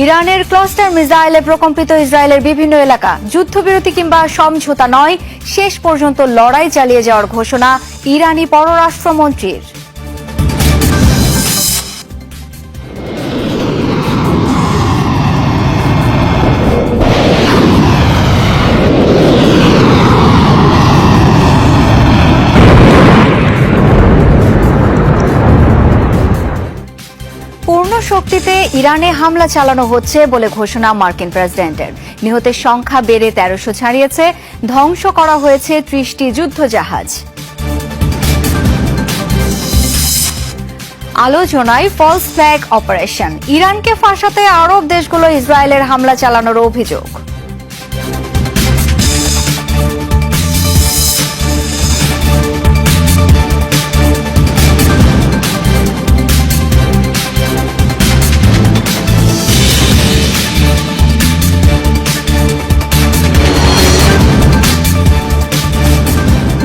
ইরানের ক্লাস্টার মিসাইলে প্রকম্পিত ইসরায়েলের বিভিন্ন এলাকা। যুদ্ধবিরতি কিংবা সমঝোতা নয়, শেষ পর্যন্ত লড়াই চালিয়ে যাওয়ার ঘোষণা ইরানি পররাষ্ট্রমন্ত্রীর। পূর্ণ শক্তিতে ইরানে হামলা চালানো হচ্ছে বলে ঘোষণা মার্কিন প্রেসিডেন্টের। নিহতের সংখ্যা বেড়ে ১৩০০ ছাড়িয়েছে। ধ্বংস করা হয়েছে ৩০টি যুদ্ধজাহাজ। আলোচনায় ফলস ফ্ল্যাগ অপারেশন। ইরানকে ফাঁসাতে আরব দেশগুলো ইসরায়েলের হামলা চালানোর অভিযোগ।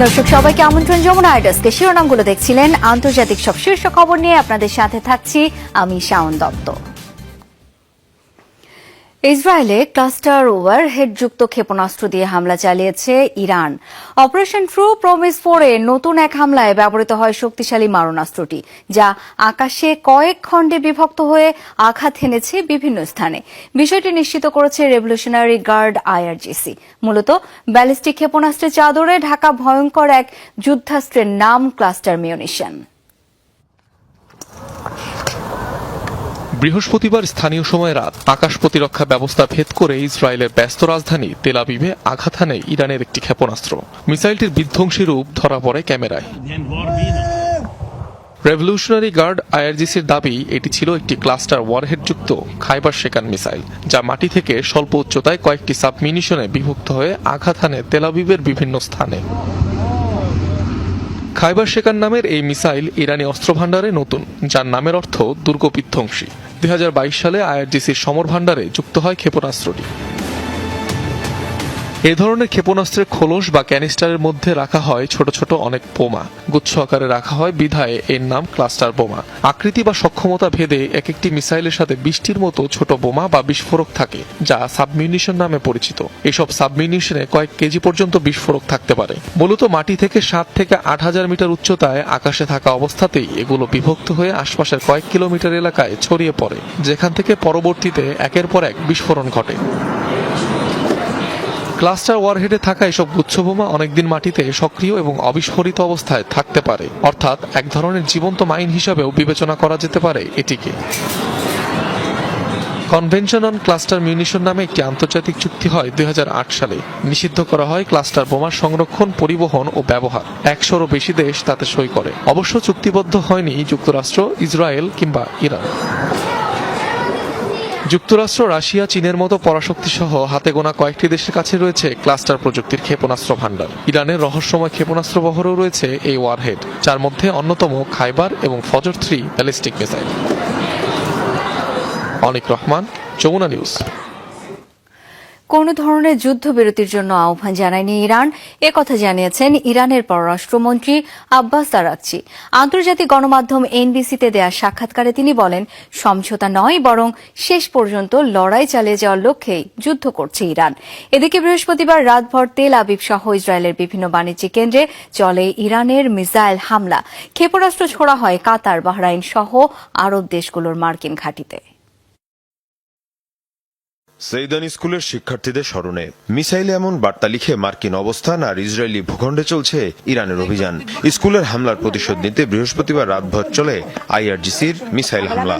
দর্শক সবাইকে আমন্ত্রণ। যমুনা আইডাসকে শিরোনামগুলো দেখছিলেন। আন্তর্জাতিক সব শীর্ষ খবর নিয়ে আপনাদের সাথে থাকছি আমি শাওন দত্ত। ইসরায়েলে ক্লাস্টার ওভারহেডযুক্ত ক্ষেপণাস্ত্র দিয়ে হামলা চালিয়েছে ইরান। অপারেশন ট্রু প্রমিস 4-এ নতুন এক হামলায় ব্যবহৃত হয় শক্তিশালী মারণাস্ত্রটি, যা আকাশে কয়েক খণ্ডে বিভক্ত হয়ে আঘাত হেনেছে বিভিন্ন স্থানে। বিষয়টি নিশ্চিত করেছে রেভলিউশনারি গার্ড আইআরজিসি। মূলত ব্যালিস্টিক ক্ষেপণাস্ত্রের চাদরে ঢাকা ভয়ঙ্কর এক যুদ্ধাস্ত্রের নাম ক্লাস্টার মিউনিশন। বৃহস্পতিবার স্থানীয় সময় রাত আকাশ প্রতিরক্ষা ব্যবস্থা ভেদ করে ইসরায়েলের ব্যস্ত রাজধানী তেল আবিবে আঘাত হানে ইরানের একটি ক্ষেপণাস্ত্র। মিসাইলটির বিধ্বংসী রূপ ধরা পড়ে ক্যামেরায়। রেভলিউশনারি গার্ড আইআরজিসির দাবি এটি ছিল একটি ক্লাস্টার ওয়ারহেডযুক্ত খাইবার শেকান মিসাইল, যা মাটি থেকে স্বল্প উচ্চতায় কয়েকটি সাবমিউনিশনে বিভক্ত হয়ে আঘাত হানে তেল আবিবের বিভিন্ন স্থানে। খাইবার শেকান নামের এই মিসাইল ইরানি অস্ত্রভাণ্ডারে নতুন, যার নামের অর্থ দুর্গ বিধ্বংসী। ২০২২ সালে আইআরজিসির সমর ভাণ্ডারে যুক্ত হয় ক্ষেপণাস্ত্রটি। এ ধরনের ক্ষেপণাস্ত্রের খোলস বা ক্যানিস্টারের মধ্যে রাখা হয় ছোট ছোট অনেক বোমা। গুচ্ছ আকারে রাখা হয় বিধায় এর নাম ক্লাস্টার বোমা। আকৃতি বা সক্ষমতা ভেদে এক একটি মিসাইলের সাথে ২০টির মতো ছোট বোমা বা বিস্ফোরক থাকে, যা সাবমিউনিশন নামে পরিচিত। এসব সাবমিউনিশনে কয়েক কেজি পর্যন্ত বিস্ফোরক থাকতে পারে। মূলত মাটি থেকে ৭ থেকে ৮,০০০ মিটার উচ্চতায় আকাশে থাকা অবস্থাতেই এগুলো বিভক্ত হয়ে আশপাশের কয়েক কিলোমিটার এলাকায় ছড়িয়ে পড়ে, যেখান থেকে পরবর্তীতে একের পর এক বিস্ফোরণ ঘটে। ক্লাস্টার ওয়ারহেডে থাকা এসব গুচ্ছবোমা অনেকদিন মাটিতে সক্রিয় এবং অবিস্ফোরিত অবস্থায় থাকতে পারে, অর্থাৎ এক ধরনের জীবন্ত মাইন হিসাবেও বিবেচনা করা যেতে পারে এটিকে। কনভেনশন অন ক্লাস্টার মিউনিশন নামে একটি আন্তর্জাতিক চুক্তি হয় ২০০৮ সালে। নিষিদ্ধ করা হয় ক্লাস্টার বোমার সংরক্ষণ, পরিবহন ও ব্যবহার। ১০০রও বেশি দেশ তাতে সই করে। অবশ্য চুক্তিবদ্ধ হয়নি যুক্তরাষ্ট্র, ইসরায়েল কিংবা ইরান। যুক্তরাষ্ট্র, রাশিয়া, চীনের মতো পরাশক্তি সহ হাতে গোনা কয়েকটি দেশের কাছে রয়েছে ক্লাস্টার প্রযুক্তির ক্ষেপণাস্ত্র ভাণ্ডার। ইরানের রহস্যময় ক্ষেপণাস্ত্র বহরেও রয়েছে এই ওয়ারহেড, যার মধ্যে অন্যতম খাইবার এবং ফজর 3 ব্যালিস্টিক মিসাইল। অনিক রহমান, যমুনা নিউজ। কোন ধরনের যুদ্ধবিরতির জন্য আহ্বান জানায়নি ইরান, একথা জানিয়েছেন ইরানের পররাষ্ট্রমন্ত্রী আব্বাস আরাগচি। আন্তর্জাতিক গণমাধ্যম এনবিসিতে দেয়া সাক্ষাৎকারে তিনি বলেন, সমঝোতা নয় বরং শেষ পর্যন্ত লড়াই চালিয়ে যাওয়ার লক্ষ্যেই যুদ্ধ করছে ইরান। এদিকে বৃহস্পতিবার রাতভর তেল আবিব সহ ইসরায়েলের বিভিন্ন বাণিজ্যিক কেন্দ্রে চলে ইরানের মিসাইল হামলা। ক্ষেপণাস্ত্র ছোড়া হয় কাতার, বাহরাইন সহ আরব দেশগুলোর মার্কিন ঘাঁটিতে। সেইদান স্কুলের শিক্ষার্থীদের স্মরণে মিসাইলে এমন বার্তা লিখে মার্কিন অবস্থান আর ইসরায়েলি ভূখণ্ডে চলছে ইরানের অভিযান। স্কুলের হামলার প্রতিশোধ নিতে বৃহস্পতিবার রাতভর চলে আইআরজিসির মিসাইল হামলা।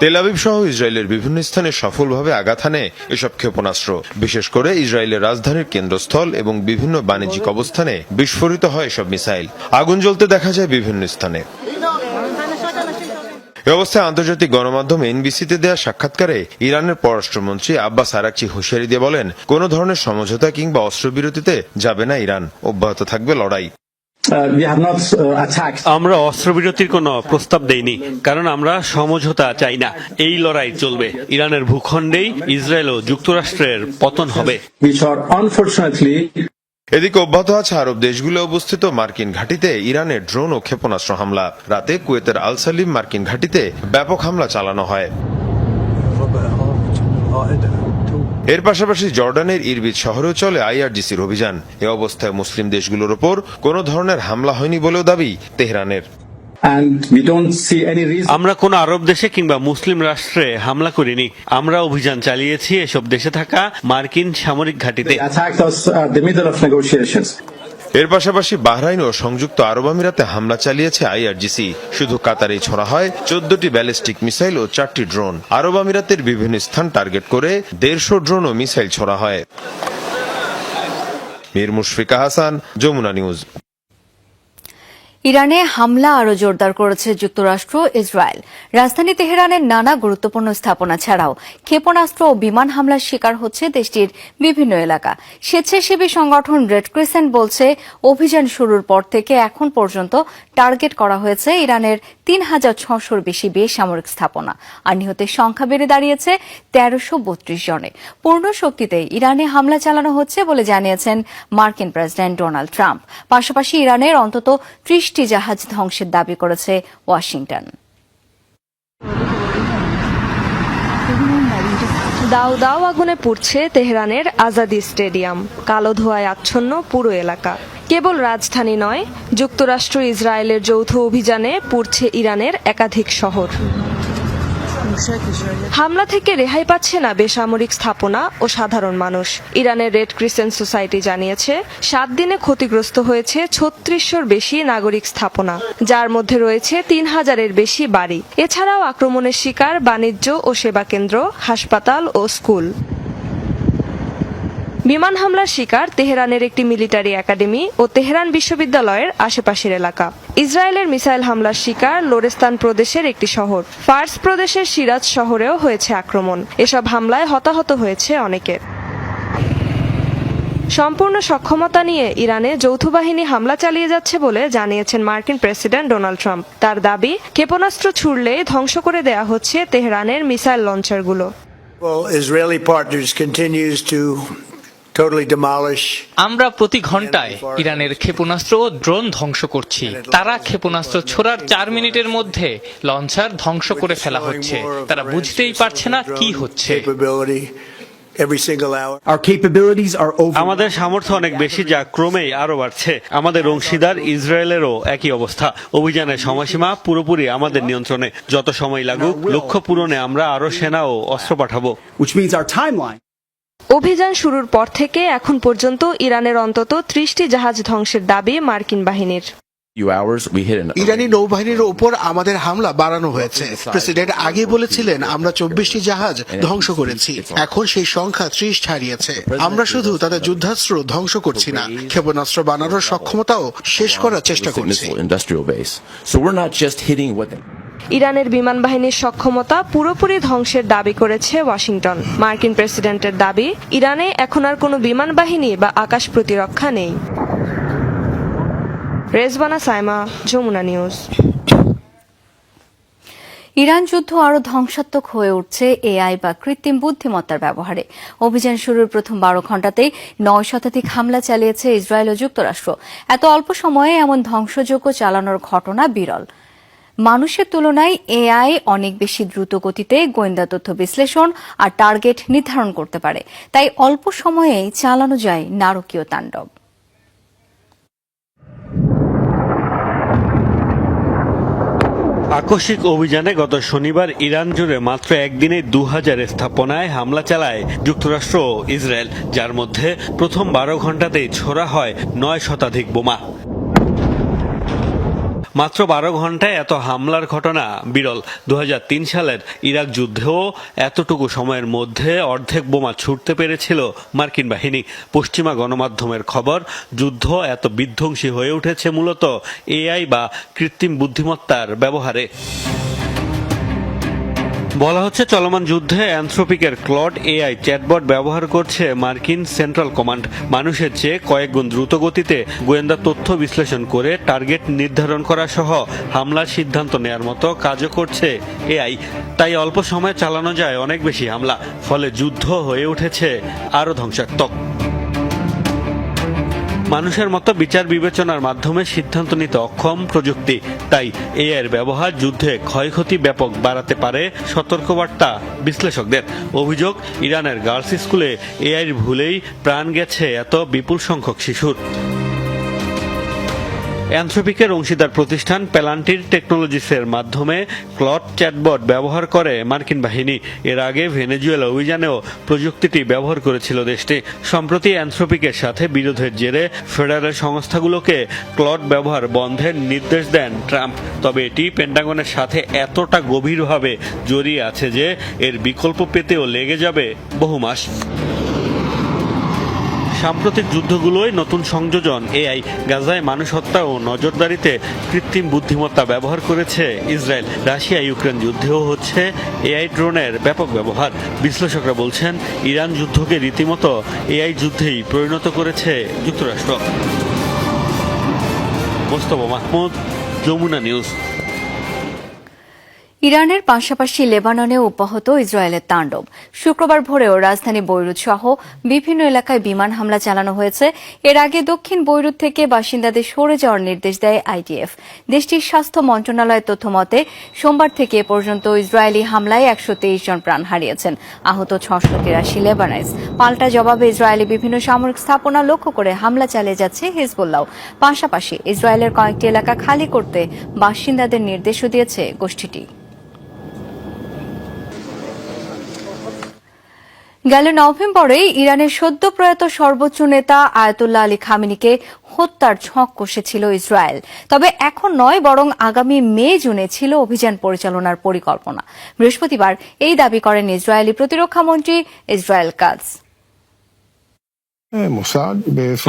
তেল আবিব সহ ইসরায়েলের বিভিন্ন স্থানে সফলভাবে আঘাত হানে এসব ক্ষেপণাস্ত্র। বিশেষ করে ইসরায়েলের রাজধানীর কেন্দ্রস্থল এবং বিভিন্ন বাণিজ্যিক অবস্থানে বিস্ফোরিত হয় এসব মিসাইল। আগুন জ্বলতে দেখা যায় বিভিন্ন স্থানে। এ অবস্থায় আন্তর্জাতিক গণমাধ্যম এনবিসিতে দেয়া সাক্ষাৎকারে ইরানের পররাষ্ট্রমন্ত্রী আব্বাস আরাগচি হুঁশিয়ারি দিয়ে বলেন, কোন ধরনের সমঝোতা কিংবা অস্ত্রবিরতিতে যাবে না ইরান, অব্যাহত থাকবে লড়াই। আমরা অস্ত্রবিরতির কোনো প্রস্তাব দেইনি, কারণ আমরা সমঝোতা চাই না। এই লড়াই চলবে। ইরানের ভূখণ্ডেই ইসরায়েল ও যুক্তরাষ্ট্রের পতন হবে। এদিকে অব্যাহত আছে আরব দেশগুলো অবস্থিত মার্কিন ঘাঁটিতে ইরানের ড্রোন ও ক্ষেপণাস্ত্র হামলা। রাতে কুয়েতের আল সালিম মার্কিন ঘাঁটিতে ব্যাপক হামলা চালানো হয়। এর পাশাপাশি জর্ডানের ইরবিদ শহরেও চলে আইআরজিসির অভিযান। এ অবস্থায় মুসলিম দেশগুলোর ওপর কোনো ধরনের হামলা হয়নি বলেও দাবি তেহরানের। আমরা কোন আরব দেশে কিংবা মুসলিম রাষ্ট্রে হামলা করিনি। আমরা অভিযান চালিয়েছি এসব দেশে থাকা মার্কিন সামরিক ঘাঁটিতে। এর পাশাপাশি বাহরাইন ও সংযুক্ত আরব আমিরাতে হামলা চালিয়েছে আইআরজিসি। শুধু কাতারেই ছোড়া হয় 14টি ব্যালিস্টিক মিসাইল ও 4টি ড্রোন। আরব আমিরাতের বিভিন্ন স্থান টার্গেট করে 150 ড্রোন ও মিসাইল ছোড়া হয়। মীর মুশফিকা হাসান, যমুনা নিউজ। ইরানে হামলা আরও জোরদার করেছে যুক্তরাষ্ট্র ইসরায়েল। রাজধানী তেহরানের নানা গুরুত্বপূর্ণ স্থাপনা ছাড়াও ক্ষেপণাস্ত্র ও বিমান হামলার শিকার হচ্ছে দেশটির বিভিন্ন এলাকা। স্বেচ্ছাসেবী সংগঠন রেড ক্রিসেন্ট বলছে, অভিযান শুরুর পর থেকে এখন পর্যন্ত টার্গেট করা হয়েছে ইরানের ৩,৬০০-র বেশি বেসামরিক স্থাপনা। আর নিহতের সংখ্যা বেড়ে দাঁড়িয়েছে ১৩৩২ জনে। পূর্ণ শক্তিতে ইরানে হামলা চালানো হচ্ছে বলে জানিয়েছেন মার্কিন প্রেসিডেন্ট ডোনাল্ড ট্রাম্প। পাশাপাশি ইরানের অন্তত ৩০টি জাহাজ ধ্বংসের দাবি করেছে ওয়াশিংটন। দাউ দাউ আগুনে পুড়ছে তেহরানের আজাদি স্টেডিয়াম। কালো ধোঁয়ায় আচ্ছন্ন পুরো এলাকা। কেবল রাজধানী নয়, যুক্তরাষ্ট্র ইসরায়েলের যৌথ অভিযানে পুড়ছে ইরানের একাধিক শহর। হামলা থেকে রেহাই পাচ্ছে না বেসামরিক স্থাপনা ও সাধারণ মানুষ। ইরানের রেড ক্রিসেন্ট সোসাইটি জানিয়েছে, 7 দিনে ক্ষতিগ্রস্ত হয়েছে ৩৬০০-র বেশি নাগরিক স্থাপনা, যার মধ্যে রয়েছে ৩,০০০-এর বেশি বাড়ি। এছাড়াও আক্রমণের শিকার বাণিজ্য ও সেবা কেন্দ্র, হাসপাতাল ও স্কুল। বিমান হামলার শিকার তেহরানের একটি মিলিটারি একাডেমি ও তেহরান বিশ্ববিদ্যালয়ের আশেপাশের এলাকা। ইসরায়েলের মিসাইল হামলার শিকার লোরেস্তান প্রদেশের একটি শহর। ফার্স প্রদেশের সিরাজ শহরেও হয়েছে আক্রমণ। এসব হামলায় হতাহত হয়েছে অনেকে। সম্পূর্ণ সক্ষমতা নিয়ে ইরানে যৌথ বাহিনী হামলা চালিয়ে যাচ্ছে বলে জানিয়েছেন মার্কিন প্রেসিডেন্ট ডোনাল্ড ট্রাম্প। তার দাবি, ক্ষেপণাস্ত্র ছুড়লে ধ্বংস করে দেয়া হচ্ছে তেহরানের missile লঞ্চারগুলো। Israeli partners continues to আমরা প্রতি ঘন্টায় ইরানের ক্ষেপণাস্ত্র ও ড্রোন ধ্বংস করছি। তারা ক্ষেপণাস্ত্র ছোড়ার 4 মিনিটের মধ্যে লঞ্চার ধ্বংস করে ফেলা হচ্ছে। তারা বুঝতেই পারছে না কি হচ্ছে। আমাদের সামর্থ্য অনেক বেশি, যা ক্রমেই আরো বাড়ছে। আমাদের অংশীদার ইসরায়েলেরও একই অবস্থা। অভিযানের সময়সীমা পুরোপুরি আমাদের নিয়ন্ত্রণে। যত সময় লাগুক, লক্ষ্য পূরণে আমরা আরো সেনা ও অস্ত্র পাঠাবো। অভিযান শুরুর পর থেকে এখন পর্যন্ত ইরানের অন্তত 30টি জাহাজ ধ্বংসের দাবি মার্কিন বাহিনীর। ইরানি নৌবাহিনীর ওপর আমাদের হামলা বাড়ানো হয়েছে। প্রেসিডেন্ট আগে বলেছিলেন আমরা 24টি জাহাজ ধ্বংস করেছি। এখন সেই সংখ্যা 30 ছাড়িয়েছে। আমরা শুধু তাদের যুদ্ধাস্ত্র ধ্বংস করছি না, ক্ষেপণাস্ত্র বানানোর সক্ষমতাও শেষ করার চেষ্টা করছি। ইরানের বিমান বাহিনীর সক্ষমতা পুরোপুরি ধ্বংসের দাবি করেছে ওয়াশিংটন। মার্কিন প্রেসিডেন্টের দাবি, ইরানে এখন আর কোনো বিমান বাহিনী বা আকাশ প্রতিরক্ষা নেই। রেজবানা সাইমা, যমুনা নিউজ। ইরান যুদ্ধ আরও ধ্বংসাত্মক হয়ে উঠছে এআই বা কৃত্রিম বুদ্ধিমত্তার ব্যবহারে। অভিযান শুরুর প্রথম 12 ঘণ্টাতেই 9 শতাধিক হামলা চালিয়েছে ইসরায়েল ও যুক্তরাষ্ট্র। এত অল্প সময়ে এমন ধ্বংসযজ্ঞ চালানোর ঘটনা বিরল। মানুষের তুলনায় এআই অনেক বেশি দ্রুত গতিতে গোয়েন্দা তথ্য বিশ্লেষণ আর টার্গেট নির্ধারণ করতে পারে। তাই অল্প সময়েই চালানো যায় নারকীয় তাণ্ডব। আকস্মিক অভিযানে গত শনিবার ইরান জুড়ে মাত্র একদিনে 2000 স্থাপনায় হামলা চালায় যুক্তরাষ্ট্র ও ইসরায়েল, যার মধ্যে প্রথম 12 ঘণ্টাতেই ছোড়া হয় 9 শতাধিক বোমা। মাত্র 12 ঘণ্টায় এত হামলার ঘটনা বিরল। 2003 সালের ইরাক যুদ্ধেও এতটুকু সময়ের মধ্যে অর্ধেক বোমা ছুটতে পেরেছিল মার্কিন বাহিনী। পশ্চিমা গণমাধ্যমের খবর, যুদ্ধ এত বিধ্বংসী হয়ে উঠেছে মূলত এআই বা কৃত্রিম বুদ্ধিমত্তার ব্যবহারে। বলা হচ্ছে, চলমান যুদ্ধে অ্যানথ্রোপিকের ক্লড এআই চ্যাটবট ব্যবহার করছে মার্কিন সেন্ট্রাল কমান্ড। মানুষের চেয়ে কয়েক গুণ দ্রুত গতিতে গোয়েন্দা তথ্য বিশ্লেষণ করে টার্গেট নির্ধারণ করা সহ হামলার সিদ্ধান্ত নেয়ার মতো কাজও করছে এআই। তাই অল্প সময়ে চালানো যায় অনেক বেশি হামলা। ফলে যুদ্ধ হয়ে উঠেছে আরও ধ্বংসাত্মক। মানুষের মতো বিচার বিবেচনার মাধ্যমে সিদ্ধান্ত নিতে অক্ষম প্রযুক্তি, তাই এআই এর ব্যবহার যুদ্ধে ক্ষয়ক্ষতি ব্যাপক বাড়াতে পারে সতর্কবার্তা বিশ্লেষকদের। অভিযোগ, ইরানের গার্লস স্কুলে এআইর ভুলেই প্রাণ গেছে এত বিপুল সংখ্যক শিশুর। অ্যানথ্রোপিকের অংশীদার প্রতিষ্ঠান প্যালান্টির টেকনোলজিসের মাধ্যমে ক্লড চ্যাটবট ব্যবহার করে মার্কিন বাহিনী। এর আগে ভেনেজুয়েলা অভিযানেও প্রযুক্তিটি ব্যবহার করেছিল দেশটি। সম্প্রতি অ্যানথ্রোপিকের সাথে বিরোধের জেরে ফেডারেল সংস্থাগুলোকে ক্লড ব্যবহার বন্ধের নির্দেশ দেন ট্রাম্প। তবে এটি পেন্টাগনের সাথে এতটা গভীরভাবে জড়িয়ে আছে যে এর বিকল্প পেতেও লেগে যাবে বহু মাস। সাম্প্রতিক যুদ্ধগুলোয় নতুন সংযোজন এআই। গাজায় মানুষ হত্যা ও নজরদারিতে কৃত্রিম বুদ্ধিমত্তা ব্যবহার করেছে ইসরায়েল। রাশিয়া ইউক্রেন যুদ্ধেও হচ্ছে এআই ড্রোনের ব্যাপক ব্যবহার। বিশ্লেষকরা বলছেন, ইরান যুদ্ধকে রীতিমতো এআই যুদ্ধেই পরিণত করেছে যুক্তরাষ্ট্র। মোস্তফা মাহমুদ, যমুনা নিউজ। ইরানের পাশাপাশি লেবাননে অব্যাহত ইসরায়েলের তাণ্ডব। শুক্রবার ভোরেও রাজধানী বৈরুত সহ বিভিন্ন এলাকায় বিমান হামলা চালানো হয়েছে। এর আগে দক্ষিণ বৈরুত থেকে বাসিন্দাদের সরে যাওয়ার নির্দেশ দেয় আইডিএফ। দেশটির স্বাস্থ্য মন্ত্রণালয়ের তথ্য মতে সোমবার থেকে এ পর্যন্ত ইসরায়েলি হামলায় 123 জন প্রাণ হারিয়েছেন, আহত 683 লেবানাইজ। পাল্টা জবাবে ইসরায়েলি বিভিন্ন সামরিক স্থাপনা লক্ষ্য করে হামলা চালিয়ে যাচ্ছে হিজবুল্লাহ। পাশাপাশি ইসরায়েলের কয়েকটি এলাকা খালি করতে বাসিন্দাদের নির্দেশও দিয়েছে গোষ্ঠীটি। গেল নভেম্বরে ইরানের সদ্য প্রয়াত সর্বোচ্চ নেতা আয়াতুল্লাহ আলী খামেনিকে হত্যার ছক কষেছিল ইসরায়েল। তবে এখন নয়, বরং আগামী মে-জুনে ছিল অভিযান পরিচালনার পরিকল্পনা। বৃহস্পতিবার এই দাবি করেন ইসরায়েলি প্রতিরক্ষামন্ত্রী ইসরায়েল কাজ।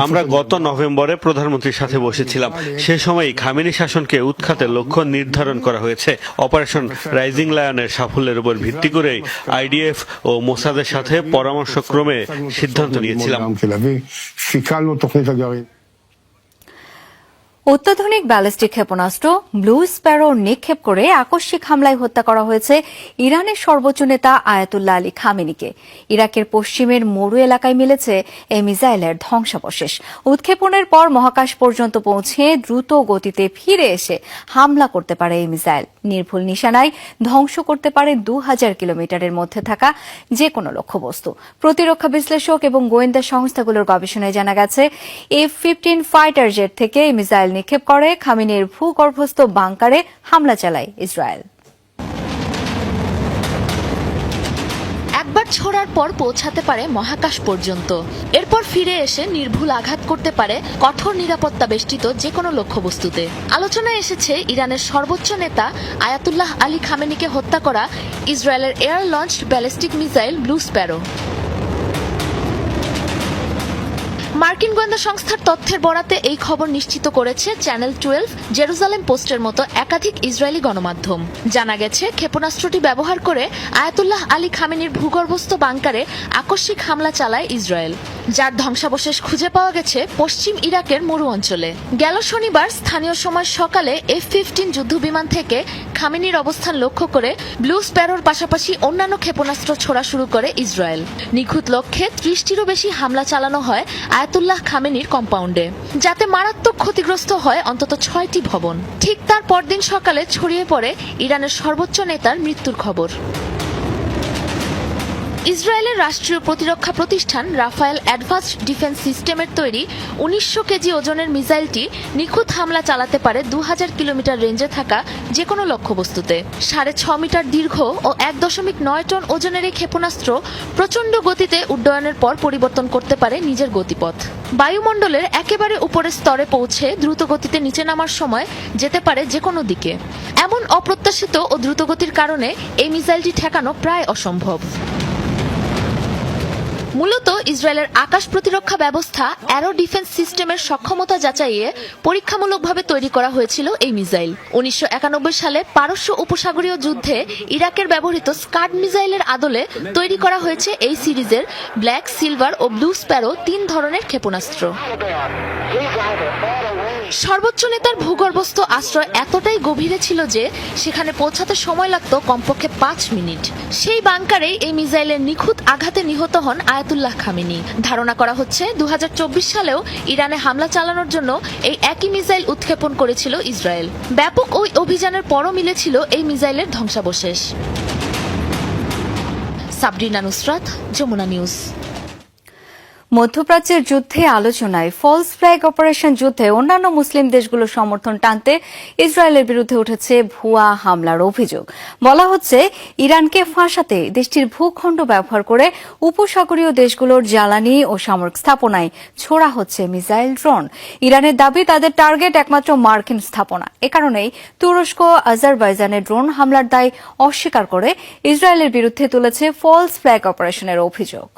আমরা গত নভেম্বরে প্রধানমন্ত্রীর সাথে বসেছিলাম। সে সময় খামেনি শাসনকে উৎখাতের লক্ষ্য নির্ধারণ করা হয়েছে। অপারেশন রাইজিং লায়নের সাফল্যের উপর ভিত্তি করেই আইডিএফ ও মোসাদের সাথে পরামর্শক্রমে সিদ্ধান্ত নিয়েছিলাম। অত্যাধুনিক ব্যালিস্টিক ক্ষেপণাস্ত্র ব্লু স্প্যারো নিক্ষেপ করে আকস্মিক হামলায় হত্যা করা হয়েছে ইরানের সর্বোচ্চ নেতা আয়াতুল্লাহ আলী খামেনিকে। ইরাকের পশ্চিমের মরু এলাকায় মিলেছে এই মিসাইলের ধ্বংসাবশেষ। উৎক্ষেপণের পর মহাকাশ পর্যন্ত পৌঁছে দ্রুত গতিতে ফিরে এসে হামলা করতে পারে এই মিসাইল। নির্ভুল নিশানায় ধ্বংস করতে পারে 2000 কিলোমিটারের মধ্যে থাকা যে কোনো লক্ষ্যবস্তু। প্রতিরক্ষা বিশ্লেষক এবং গোয়েন্দা সংস্থাগুলোর গবেষণায় জানা গেছে, F-15 ফাইটার জেট থেকে এই মিসাইল নিক্ষেপ করে খামেনির ভূগর্ভস্থ বাংকারে হামলা চালায় ইসরায়েল। একবার ছোড়ার পর পৌঁছাতে পারে মহাকাশ পর্যন্ত, এরপর ফিরে এসে নির্ভুল আঘাত করতে পারে কঠোর নিরাপত্তা বেষ্টিত যে কোনো লক্ষ্যবস্তুতে। আলোচনায় এসেছে ইরানের সর্বোচ্চ নেতা আয়াতুল্লাহ আলী খামেনিকে হত্যা করা ইসরায়েলের air launched ballistic missile blue Sparrow. মার্কিন গোয়েন্দা সংস্থার তথ্যের বরাতে এই খবর নিশ্চিত করেছে চ্যানেল 12, জেরুজালেম পোস্টের মতো একাধিক ইসরায়েলি গণমাধ্যম। জানা গেছে, ক্ষেপণাস্ত্রটি ব্যবহার করে আয়াতুল্লাহ আলী খামেনির ভূগর্ভস্থ বাংকারে আকস্মিক হামলা চালায় ইসরায়েল, যার ধ্বংসাবশেষ খুঁজে পাওয়া গেছে পশ্চিম ইরাকের মরু অঞ্চলে। গেল শনিবার স্থানীয় সময় সকালে F-15 যুদ্ধবিমান থেকে খামেনির অবস্থান লক্ষ্য করে ব্লু স্প্যারোর পাশাপাশি অন্যান্য ক্ষেপণাস্ত্র ছোড়া শুরু করে ইসরায়েল। নিখুঁত লক্ষ্যে 30টিরও বেশি হামলা চালানো হয় আয়াতুল্লাহ খামেনির কম্পাউন্ডে, যাতে মারাত্মক ক্ষতিগ্রস্ত হয় অন্তত 6টি ভবন। ঠিক তার পরদিন সকালে ছড়িয়ে পড়ে ইরানের সর্বোচ্চ নেতার মৃত্যুর খবর। ইসরায়েলের রাষ্ট্রীয় প্রতিরক্ষা প্রতিষ্ঠান রাফায়েল অ্যাডভান্সড ডিফেন্স সিস্টেমের তৈরি 1900 কেজি ওজনের মিসাইলটি নিখুঁত হামলা চালাতে পারে 2000 কিলোমিটার রেঞ্জে থাকা যে কোনো লক্ষ্যবস্তুতে। 6.5 মিটার দীর্ঘ ও 1.9 টন ওজনের এই ক্ষেপণাস্ত্র প্রচণ্ড গতিতে উড্ডয়নের পর পরিবর্তন করতে পারে নিজের গতিপথ। বায়ুমণ্ডলের একেবারে উপরের স্তরে পৌঁছে দ্রুত গতিতে নিচে নামার সময় যেতে পারে যে কোনো দিকে। এমন অপ্রত্যাশিত ও দ্রুতগতির কারণে এই মিসাইলটি ঠেকানো প্রায় অসম্ভব। মূলত ইসরায়েলের আকাশ প্রতিরক্ষা ব্যবস্থা অ্যারো ডিফেন্স সিস্টেমের সক্ষমতা যাচাইয়ে পরীক্ষামূলকভাবে তৈরি করা হয়েছিল এই মিসাইল। 1991 সালে পারস্য উপসাগরীয় যুদ্ধে ইরাকের ব্যবহৃত স্কাড মিসাইলের আদলে তৈরি করা হয়েছে এই সিরিজের ব্ল্যাক, সিলভার ও ব্লু স্প্যারো 3 ধরনের ক্ষেপণাস্ত্র। সর্বোচ্চ নেতার ভূগর্ভস্থ আশ্রয় এতটাই গভীরে ছিল যে সেখানে পৌঁছাতে সময় লাগত কমপক্ষে 5 মিনিট। সেই বাংকারেই এই মিসাইলের নিখুঁত আঘাতে নিহত হন আয়াতুল্লাহ খামেনি। ধারণা করা হচ্ছে 2024 সালেও ইরানে হামলা চালানোর জন্য এই একই মিসাইল উৎক্ষেপণ করেছিল ইসরায়েল। ব্যাপক ওই অভিযানের পরও মিলেছিল এই মিসাইলের ধ্বংসাবশেষ। সাবরিনা নুসরাত, যমুনা নিউজ। মধ্যপ্রাচ্যের যুদ্ধে আলোচনায় ফলস ফ্ল্যাগ অপারেশন যুদ্ধে অন্যান্য মুসলিম দেশগুলোর সমর্থন টানতে ইসরায়েলের বিরুদ্ধে উঠেছে ভুয়া হামলার অভিযোগ। বলা হচ্ছে ইরানকে ফাঁসাতে দেশটির ভূখণ্ড ব্যবহার করে উপসাগরীয় দেশগুলোর জ্বালানি ও সামরিক স্থাপনায় ছোড়া হচ্ছে মিসাইল ড্রোন। ইরানের দাবি তাদের টার্গেট একমাত্র মার্কিন স্থাপনা। এ কারণেই তুরস্ক আজারবাইজানের ড্রোন হামলার দায় অস্বীকার করে ইসরায়েলের বিরুদ্ধে তুলেছে ফলস ফ্ল্যাগ অপারেশনের অভিযোগ।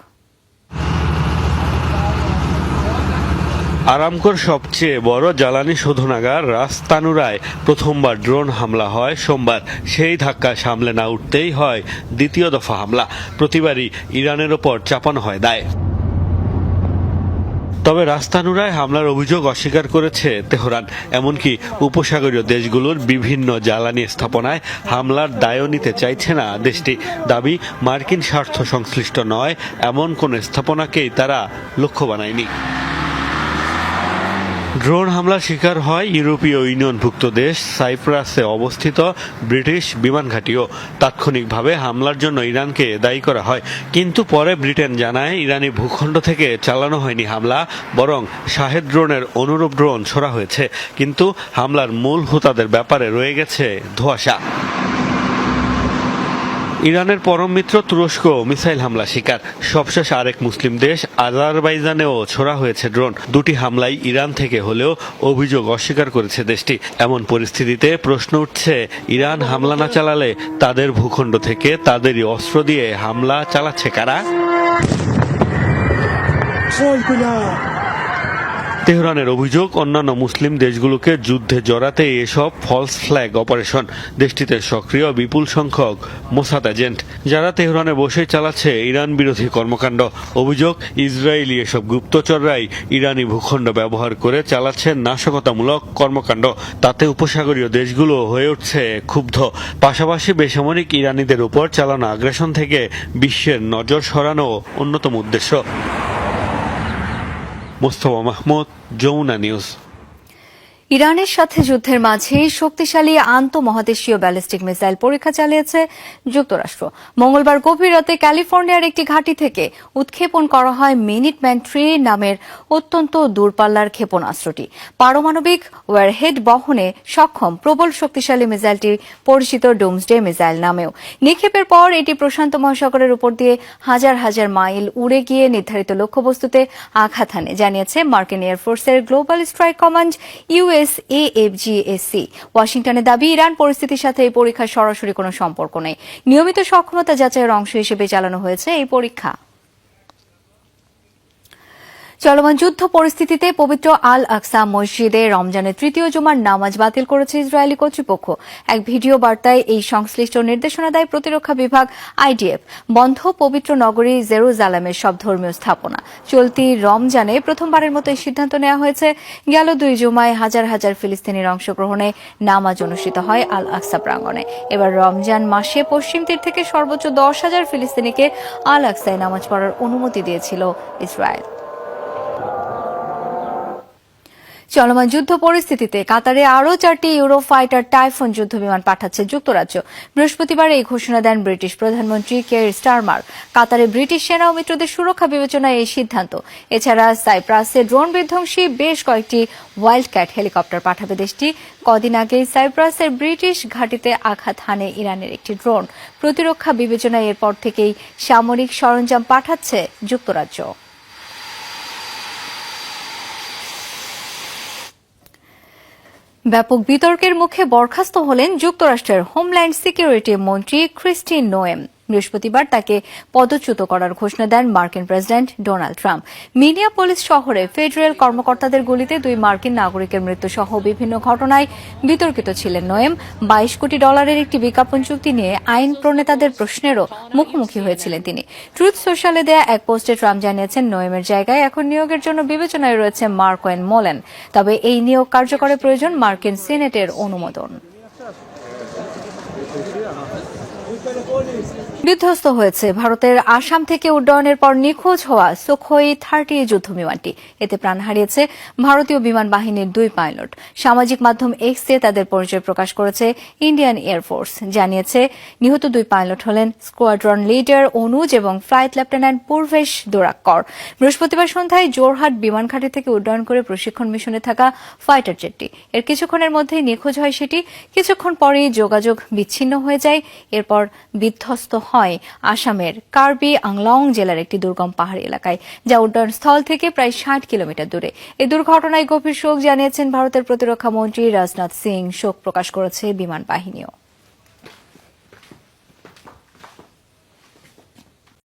আরামকোর সবচেয়ে বড় জ্বালানি শোধনাগার রাস তানুরায় প্রথমবার ড্রোন হামলা হয় সোমবার। সেই ধাক্কা সামলে না উঠতেই হয় দ্বিতীয় দফা হামলা। প্রতিবারই ইরানের ওপর চাপানো হয় দায়। তবে রাস্তানুরায় হামলার অভিযোগ অস্বীকার করেছে তেহরান। এমনকি উপসাগরীয় দেশগুলোর বিভিন্ন জ্বালানি স্থাপনায় হামলার দায়ও নিতে চাইছে না দেশটি। দাবি, মার্কিন স্বার্থ সংশ্লিষ্ট নয় এমন কোন স্থাপনাকেই তারা লক্ষ্য বানায়নি। ড্রোন হামলার শিকার হয় ইউরোপীয় ইউনিয়নভুক্ত দেশ সাইপ্রাসে অবস্থিত ব্রিটিশ বিমান ঘাঁটিও। তাৎক্ষণিকভাবে হামলার জন্য ইরানকে দায়ী করা হয়, কিন্তু পরে ব্রিটেন জানায় ইরানি ভূখণ্ড থেকে চালানো হয়নি হামলা, বরং শাহেদ ড্রোনের অনুরূপ ড্রোন ছোড়া হয়েছে। কিন্তু হামলার মূল হোতাদের ব্যাপারে রয়ে গেছে ধোঁয়াশা। ইরানের পরম মিত্র তুরস্ক মিসাইল হামলা শিকার। সবশেষ আরেক মুসলিম দেশ আজারবাইজানেও ছোড়া হয়েছে ড্রোন। দুটি হামলাই ইরান থেকে হলেও অভিযোগ অস্বীকার করেছে দেশটি। এমন পরিস্থিতিতে প্রশ্ন উঠছে, ইরান হামলা না চালালে তাদের ভূখণ্ড থেকে তাদেরই অস্ত্র দিয়ে হামলা চালাচ্ছে কারা? তেহরানের অভিযোগ, অন্যান্য মুসলিম দেশগুলোকে যুদ্ধে জড়াতে এসব ফলস ফ্ল্যাগ অপারেশন। দেশটিতে সক্রিয় বিপুল সংখ্যক মোসাদ এজেন্ট, যারা তেহরানে বসে চালাচ্ছে ইরান বিরোধী কর্মকাণ্ড। অভিযোগ, ইসরায়েলি এসব গুপ্তচররাই ইরানি ভূখণ্ড ব্যবহার করে চালাচ্ছে নাশকতামূলক কর্মকাণ্ড। তাতে উপসাগরীয় দেশগুলো হয়ে উঠছে ক্ষুব্ধ। পাশাপাশি বেসামরিক ইরানিদের উপর চালানো আগ্রাসন থেকে বিশ্বের নজর সরানো অন্যতম উদ্দেশ্য। মোস্তফা মাহমুদ, যমুনা নিউজ। ইরানের সাথে যুদ্ধের মাঝেই শক্তিশালী আন্তঃমহাদেশীয় ব্যালিস্টিক মিসাইল পরীক্ষা চালিয়েছে যুক্তরাষ্ট্র। মঙ্গলবার গভীর রাতে ক্যালিফোর্নিয়ার একটি ঘাঁটি থেকে উৎক্ষেপণ করা হয় মিনিটম্যান 3 নামের অত্যন্ত দূরপাল্লার ক্ষেপণাস্ত্রটি। পারমাণবিক ওয়ারহেড বহনে সক্ষম প্রবল শক্তিশালী মিসাইলটি পরিচিত ডুমসডে মিসাইল নামেও। নিক্ষেপের পর এটি প্রশান্ত মহাসাগরের উপর দিয়ে হাজার হাজার মাইল উড়ে গিয়ে নির্ধারিত লক্ষ্যবস্তুতে আঘাত হানে, জানিয়েছে মার্কিন এয়ারফোর্সের গ্লোবাল স্ট্রাইক কমান্ড USAFGSC। ওয়াশিংটনের দাবি, ইরান পরিস্থিতির সাথে এই পরীক্ষার সরাসরি কোনো সম্পর্ক নেই। নিয়মিত সক্ষমতা যাচাইয়ের অংশ হিসেবে চালানো হয়েছে এই পরীক্ষা। চলমান যুদ্ধ পরিস্থিতিতে পবিত্র আল আকসা মসজিদে রমজানের তৃতীয় জুমার নামাজ বাতিল করেছে ইসরায়েলি কর্তৃপক্ষ। এক ভিডিও বার্তায় এই সংশ্লিষ্ট নির্দেশনা দেয় প্রতিরক্ষা বিভাগ IDF। বন্ধ পবিত্র নগরী জেরুজালেমের সব ধর্মীয় স্থাপনা। চলতি রমজানে প্রথমবারের মতো এই সিদ্ধান্ত নেওয়া হয়েছে। গেল 2 জুমায় হাজার হাজার ফিলিস্তিনির অংশগ্রহণে নামাজ অনুষ্ঠিত হয় আল আকসা প্রাঙ্গণে। এবার রমজান মাসে পশ্চিম তীর থেকে সর্বোচ্চ 10,000 ফিলিস্তিনিকে আল আকসায় নামাজ পড়ার অনুমতি দিয়েছিল ইসরায়েল। চলমান যুদ্ধ পরিস্থিতিতে কাতারে আরও 4টি ইউরোফাইটার টাইফুন যুদ্ধবিমান পাঠাচ্ছে যুক্তরাজ্য। বৃহস্পতিবার এই ঘোষণা দেন ব্রিটিশ প্রধানমন্ত্রী কেয়ার স্টারমার। কাতারে ব্রিটিশ সেনা ও মিত্রদের সুরক্ষা বিবেচনায় এই সিদ্ধান্ত। এছাড়া সাইপ্রাসে ড্রোন বিধ্বংসী বেশ কয়েকটি ওয়াইল্ড ক্যাট হেলিকপ্টার পাঠাবে দেশটি। কদিন আগেই সাইপ্রাসের ব্রিটিশ ঘাঁটিতে আঘাত হানে ইরানের একটি ড্রোন। প্রতিরক্ষা বিবেচনায় এরপর থেকেই সামরিক সরঞ্জাম পাঠাচ্ছে যুক্তরাজ্য। ব্যাপক বিতর্কের মুখে বরখাস্ত হলেন যুক্তরাষ্ট্রের হোমল্যান্ড সিকিউরিটি মন্ত্রী ক্রিস্টিন নোয়েম। বৃহস্পতিবার তাকে পদচ্যুত করার ঘোষণা দেন মার্কিন প্রেসিডেন্ট ডোনাল্ড ট্রাম্প। মিনিয়াপোলিস শহরে ফেডারেল কর্মকর্তাদের গুলিতে 2 মার্কিন নাগরিকের মৃত্যু সহ বিভিন্ন ঘটনায় বিতর্কিত ছিলেন নোয়েম। $22 কোটি একটি বিজ্ঞাপন চুক্তি নিয়ে আইন প্রণেতাদের প্রশ্নেরও মুখোমুখি হয়েছিলেন তিনি। ট্রুথ সোশ্যালে দেয়া এক পোস্টে ট্রাম্প জানিয়েছেন, নোয়েমের জায়গায় এখন নিয়োগের জন্য বিবেচনায় রয়েছে মার্ক ওয়েন মোলেন। তবে এই নিয়োগ কার্যকরের প্রয়োজন মার্কিন সিনেটের অনুমোদন। বিধ্বস্ত হয়েছে ভারতের আসাম থেকে উড্ডয়নের পর নিখোঁজ হওয়া সুখোই 30 যুদ্ধ বিমানটি। এতে প্রাণ হারিয়েছে ভারতীয় বিমান বাহিনীর 2 পাইলট। সামাজিক মাধ্যম এক্সে তাদের পরিচয় প্রকাশ করেছে ইন্ডিয়ান এয়ারফোর্স। জানিয়েছে, নিহত 2 পাইলট হলেন স্কোয়াড্রন লিডার অনুজ এবং ফ্লাইট লেফটেন্যান্ট পূর্বেশ দোরাক্কর। বৃহস্পতিবার সন্ধ্যায় জোরহাট বিমান ঘাঁটি থেকে উড্ডয়ন করে প্রশিক্ষণ মিশনে থাকা ফাইটার জেটটি এর কিছুক্ষণের মধ্যেই নিখোঁজ হয় সেটি। কিছুক্ষণ পরেই যোগাযোগ বিচ্ছিন্ন হয়ে যায়। এরপর বিধ্বস্ত হয় আসামের কার্বি আংলং জেলার একটি দুর্গম পাহাড়ি এলাকায়, যা উড্ডয়ন স্থল থেকে প্রায় 60 কিলোমিটার দূরে। এই দুর্ঘটনায় গভীর শোক জানিয়েছেন ভারতের প্রতিরক্ষা মন্ত্রী রাজনাথ সিং। শোক প্রকাশ করেছে বিমান বাহিনীও।